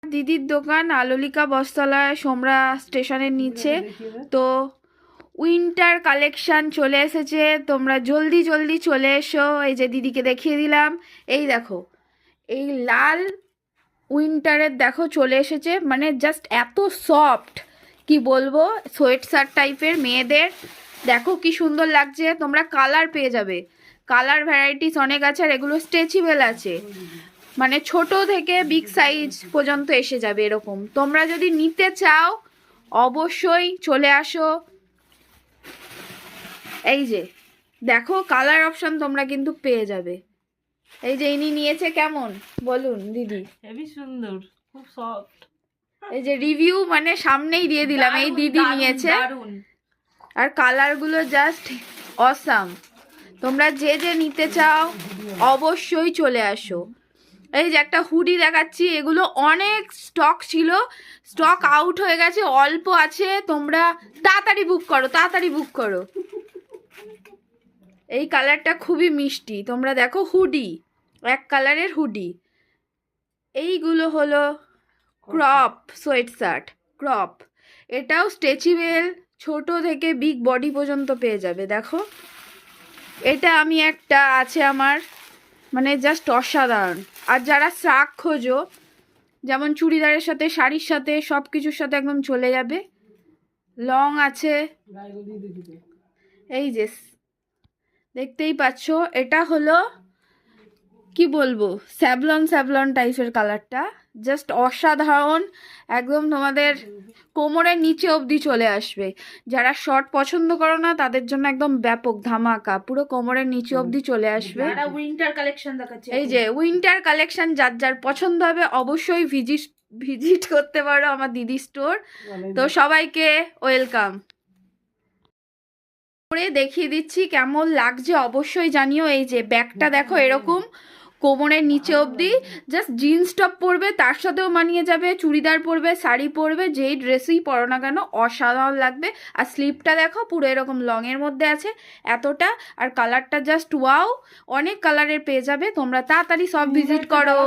দিদির দোকান আলোলিকা বস্ত্রালয় সোমরা স্টেশনের নিচে। তো উইন্টার কালেকশন চলে এসেছে, তোমরা জলদি জলদি চলে এসো। এই যে দিদিকে দেখিয়ে দিলাম, এই দেখো এই লাল উইন্টারের দেখো চলে এসেছে, মানে জাস্ট এত সফট কি বলবো, সোয়েট শার্ট টাইপের মেয়েদের। দেখো কি সুন্দর লাগছে, তোমরা কালার পেয়ে যাবে, কালার ভ্যারাইটিস অনেক আছে, আর এগুলো স্ট্রেচেবল আছে, মানে ছোট থেকে বিগ সাইজ পর্যন্ত এসে যাবে এরকম। তোমরা যদি নিতে চাও অবশ্যই চলে আসো। এই যে দেখো কালার অপশন তোমরা কিন্তু পেয়ে যাবে। এই যে ইনি নিয়েছে, কেমন বলুন দিদি? হেভি সুন্দর, খুব সফট। এই যে রিভিউ মানে সামনেই দিয়ে দিলাম, এই দিদি নিয়েছে, আর কালারগুলো জাস্ট অসাম। তোমরা যে যে নিতে চাও অবশ্যই চলে আসো। এই যে একটা হুডি দেখাচ্ছি, এগুলো অনেক স্টক ছিল, স্টক আউট হয়ে গেছে, অল্প আছে, তোমরা তাড়াতাড়ি বুক করো, তাড়াতাড়ি বুক করো। এই কালারটা খুবই মিষ্টি, তোমরা দেখো হুডি, এক কালারের হুডি। এইগুলো হলো ক্রপ সোয়েট শার্ট, ক্রপ, এটাও স্ট্রেচেবল, ছোট থেকে বিগ বডি পর্যন্ত পেয়ে যাবে। দেখো এটা আমি একটা আছে আমার, মানে জাস্ট অসাধারণ। আর যারা শাক খোঁজো, যেমন চুড়িদারের সাথে শাড়ির সাথে সব কিছুর সাথে একদম চলে যাবে, লং আছে। এই যে দেখতেই পাচ্ছ, এটা হলো কি বলবো, স্যাভলন স্যাভলন টাইপের কালারটা, জাস্ট অসাধারণ, একদম তোমাদের কোমরের নিচে অবধি চলে আসবে। যারা শর্ট পছন্দ করো না তাদের জন্য একদম ব্যাপক ধামাকা, পুরো কোমরের নিচে অবধি চলে আসবে। উইন্টার কালেকশন দেখাচ্ছে, এই যে উইন্টার কালেকশন যার যার পছন্দ হবে অবশ্যই ভিজিট করতে পারো আমার দিদি স্টোর। তো সবাইকে ওয়েলকাম করে দেখিয়ে দিচ্ছি কেমন লাগছে অবশ্যই জানিও। এই যে ব্যাগটা দেখো এরকম কোমরের নিচে অবধি, জাস্ট জিন্স টপ পরবে তার সাথেও মানিয়ে যাবে, চুড়িদার পরবে, শাড়ি পরবে, যেই ড্রেসই পরো না কেন অসাধারণ লাগবে। আর স্লিপটা দেখো পুরো এরকম লংয়ের মধ্যে আছে এতটা, আর কালারটা জাস্ট ওয়াও, অনেক কালারের পেয়ে যাবে। তোমরা তাড়াতাড়ি সব ভিজিট করো।